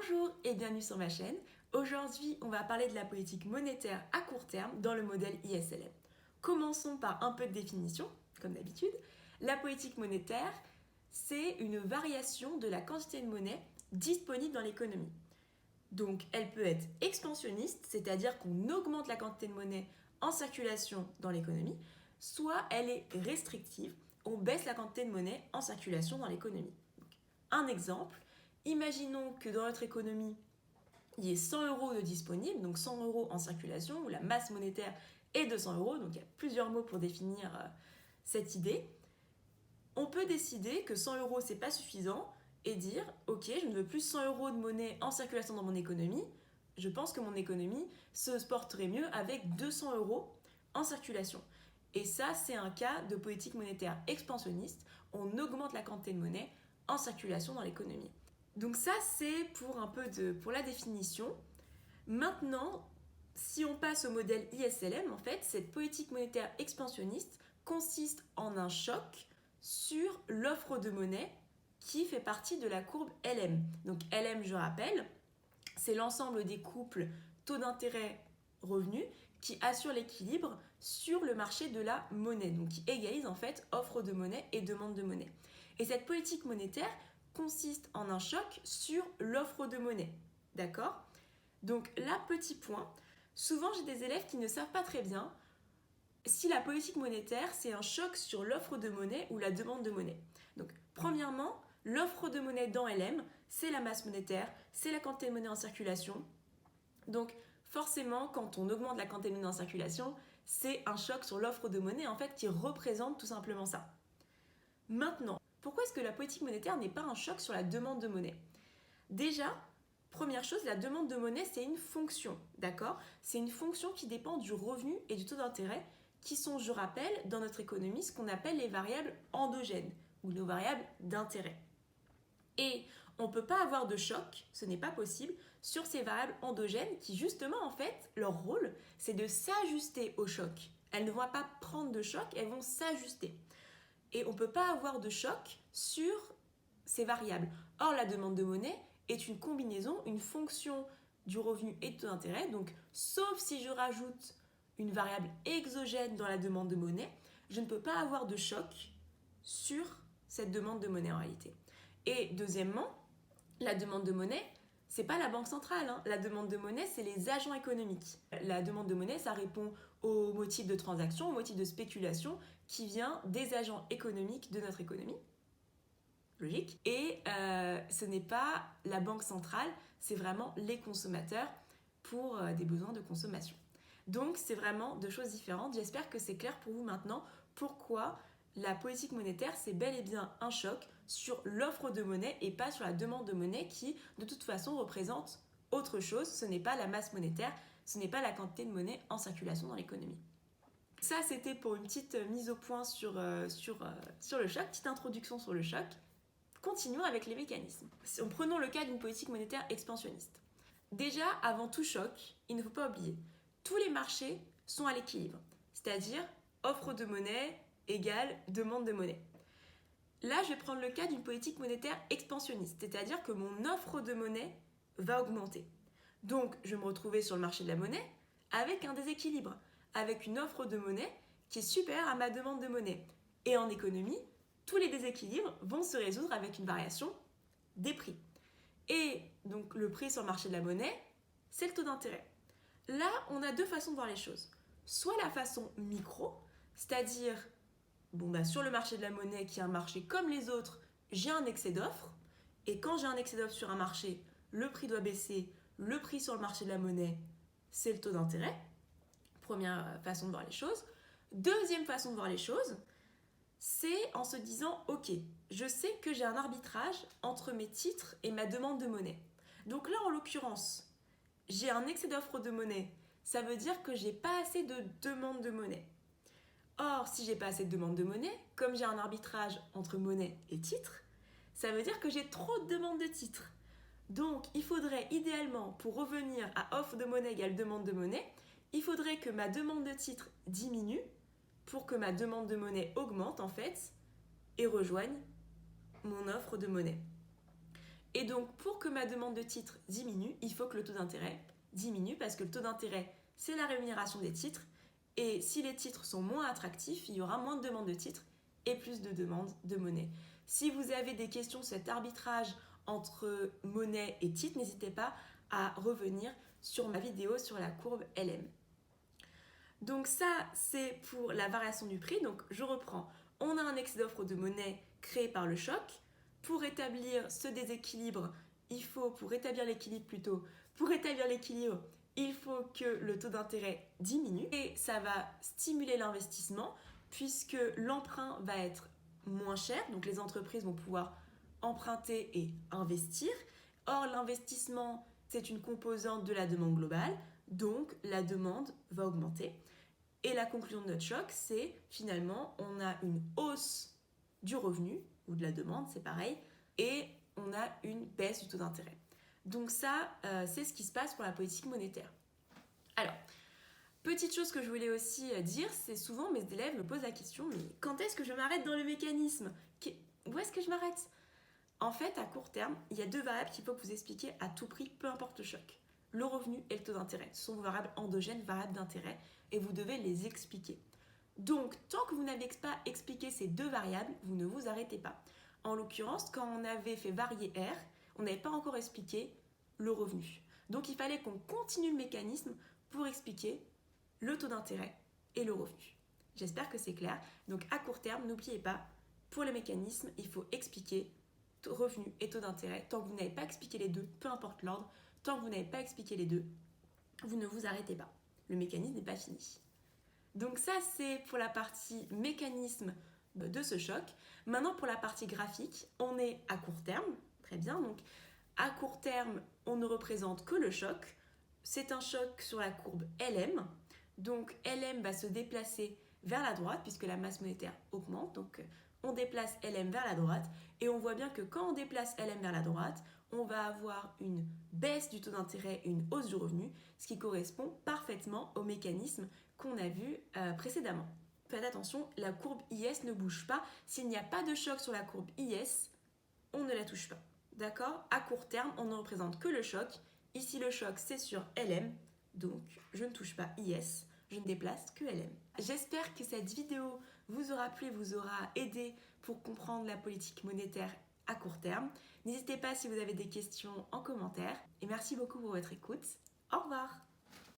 Bonjour et bienvenue sur ma chaîne. Aujourd'hui, on va parler de la politique monétaire à court terme dans le modèle ISLM. Commençons par un peu de définition, comme d'habitude. La politique monétaire, c'est une variation de la quantité de monnaie disponible dans l'économie. Donc, elle peut être expansionniste, c'est-à-dire qu'on augmente la quantité de monnaie en circulation dans l'économie, soit elle est restrictive, on baisse la quantité de monnaie en circulation dans l'économie. Un exemple, imaginons que dans notre économie, il y ait 100 euros de disponibles, donc 100 euros en circulation, où la masse monétaire est de 100 euros, donc il y a plusieurs mots pour définir cette idée. On peut décider que 100 euros, c'est pas suffisant et dire « Ok, je ne veux plus 100 euros de monnaie en circulation dans mon économie, je pense que mon économie se porterait mieux avec 200 euros en circulation. » Et ça, c'est un cas de politique monétaire expansionniste. On augmente la quantité de monnaie en circulation dans l'économie. Donc ça, c'est pour la définition. Maintenant, si on passe au modèle ISLM, en fait, cette politique monétaire expansionniste consiste en un choc sur l'offre de monnaie qui fait partie de la courbe LM. Donc LM, je rappelle, c'est l'ensemble des couples taux d'intérêt revenus qui assurent l'équilibre sur le marché de la monnaie, donc qui égalise en fait offre de monnaie et demande de monnaie. Et cette politique monétaire consiste en un choc sur l'offre de monnaie. D'accord ? Donc là, petit point, souvent j'ai des élèves qui ne savent pas très bien si la politique monétaire, c'est un choc sur l'offre de monnaie ou la demande de monnaie. Donc premièrement, l'offre de monnaie dans LM, c'est la masse monétaire, c'est la quantité de monnaie en circulation. Donc forcément, quand on augmente la quantité de monnaie en circulation, c'est un choc sur l'offre de monnaie en fait qui représente tout simplement ça. Maintenant, pourquoi est-ce que la politique monétaire n'est pas un choc sur la demande de monnaie ? Déjà, première chose, la demande de monnaie, c'est une fonction, d'accord ? C'est une fonction qui dépend du revenu et du taux d'intérêt, qui sont, je rappelle, dans notre économie, ce qu'on appelle les variables endogènes, ou nos variables d'intérêt. Et on ne peut pas avoir de choc, ce n'est pas possible, sur ces variables endogènes qui, justement, en fait, leur rôle, c'est de s'ajuster au choc. Elles ne vont pas prendre de choc, elles vont s'ajuster. Et on ne peut pas avoir de choc sur ces variables. Or, la demande de monnaie est une combinaison, une fonction du revenu et du taux d'intérêt. Donc, sauf si je rajoute une variable exogène dans la demande de monnaie, je ne peux pas avoir de choc sur cette demande de monnaie en réalité. Et deuxièmement, la demande de monnaie, c'est pas la banque centrale. La demande de monnaie, c'est les agents économiques. La demande de monnaie, ça répond au motif de transaction, au motif de spéculation qui vient des agents économiques de notre économie. Logique. Et ce n'est pas la banque centrale, c'est vraiment les consommateurs pour des besoins de consommation. Donc, c'est vraiment deux choses différentes. J'espère que c'est clair pour vous maintenant pourquoi la politique monétaire, c'est bel et bien un choc sur l'offre de monnaie et pas sur la demande de monnaie qui, de toute façon, représente autre chose. Ce n'est pas la masse monétaire, ce n'est pas la quantité de monnaie en circulation dans l'économie. Ça, c'était pour une petite mise au point sur le choc, petite introduction sur le choc. Continuons avec les mécanismes. Prenons le cas d'une politique monétaire expansionniste. Déjà, avant tout choc, il ne faut pas oublier, tous les marchés sont à l'équilibre, c'est-à-dire offre de monnaie égale demande de monnaie. Là, je vais prendre le cas d'une politique monétaire expansionniste, c'est-à-dire que mon offre de monnaie va augmenter. Donc, je vais me retrouver sur le marché de la monnaie avec un déséquilibre, avec une offre de monnaie qui est supérieure à ma demande de monnaie. Et en économie, tous les déséquilibres vont se résoudre avec une variation des prix. Et donc, le prix sur le marché de la monnaie, c'est le taux d'intérêt. Là, on a deux façons de voir les choses. Soit la façon micro, c'est-à-dire sur le marché de la monnaie, qui est un marché comme les autres, j'ai un excès d'offres. Et quand j'ai un excès d'offres sur un marché, le prix doit baisser. Le prix sur le marché de la monnaie, c'est le taux d'intérêt. Première façon de voir les choses. Deuxième façon de voir les choses, c'est en se disant « Ok, je sais que j'ai un arbitrage entre mes titres et ma demande de monnaie. » Donc là, en l'occurrence, j'ai un excès d'offre de monnaie. Ça veut dire que j'ai pas assez de demande de monnaie. Or, si j'ai pas assez de demande de monnaie, comme j'ai un arbitrage entre monnaie et titre, ça veut dire que j'ai trop de demandes de titres. Donc, il faudrait idéalement, pour revenir à offre de monnaie égale demande de monnaie, il faudrait que ma demande de titre diminue pour que ma demande de monnaie augmente en fait et rejoigne mon offre de monnaie. Et donc, pour que ma demande de titre diminue, il faut que le taux d'intérêt diminue parce que le taux d'intérêt, c'est la rémunération des titres. Et si les titres sont moins attractifs, il y aura moins de demandes de titres et plus de demandes de monnaie. Si vous avez des questions sur cet arbitrage entre monnaie et titre, n'hésitez pas à revenir sur ma vidéo sur la courbe LM. Donc ça, c'est pour la variation du prix. Donc je reprends. On a un excès d'offre de monnaie créé par le choc. Pour rétablir ce déséquilibre, pour rétablir l'équilibre, il faut que le taux d'intérêt diminue et ça va stimuler l'investissement puisque l'emprunt va être moins cher, donc les entreprises vont pouvoir emprunter et investir. Or, l'investissement, c'est une composante de la demande globale, donc la demande va augmenter. Et la conclusion de notre choc, c'est finalement, on a une hausse du revenu, ou de la demande, c'est pareil, et on a une baisse du taux d'intérêt. Donc ça, c'est ce qui se passe pour la politique monétaire. Alors, petite chose que je voulais aussi dire, c'est souvent mes élèves me posent la question, mais quand est-ce que je m'arrête dans le mécanisme ? Où est-ce que je m'arrête ? En fait, à court terme, il y a deux variables qu'il faut que vous expliquiez à tout prix, peu importe le choc. Le revenu et le taux d'intérêt. Ce sont vos variables endogènes, variables d'intérêt, et vous devez les expliquer. Donc, tant que vous n'avez pas expliqué ces deux variables, vous ne vous arrêtez pas. En l'occurrence, quand on avait fait varier R, on n'avait pas encore expliqué le revenu. Donc, il fallait qu'on continue le mécanisme pour expliquer le taux d'intérêt et le revenu. J'espère que c'est clair. Donc, à court terme, n'oubliez pas, pour le mécanisme, il faut expliquer revenu et taux d'intérêt. Tant que vous n'avez pas expliqué les deux, peu importe l'ordre, tant que vous n'avez pas expliqué les deux, vous ne vous arrêtez pas. Le mécanisme n'est pas fini. Donc ça, c'est pour la partie mécanisme de ce choc. Maintenant, pour la partie graphique, on est à court terme. Très bien. Donc, à court terme, on ne représente que le choc. C'est un choc sur la courbe LM. Donc, LM va se déplacer vers la droite puisque la masse monétaire augmente. Donc, on déplace LM vers la droite. Et on voit bien que quand on déplace LM vers la droite, on va avoir une baisse du taux d'intérêt et une hausse du revenu, ce qui correspond parfaitement au mécanisme qu'on a vu précédemment. Faites attention, la courbe IS ne bouge pas. S'il n'y a pas de choc sur la courbe IS, on ne la touche pas. D'accord ? À court terme, on ne représente que le choc. Ici, le choc, c'est sur LM. Donc, je ne touche pas IS. Je ne déplace que LM. J'espère que cette vidéo vous aura plu, vous aura aidé pour comprendre la politique monétaire à court terme. N'hésitez pas si vous avez des questions en commentaire. Et merci beaucoup pour votre écoute. Au revoir.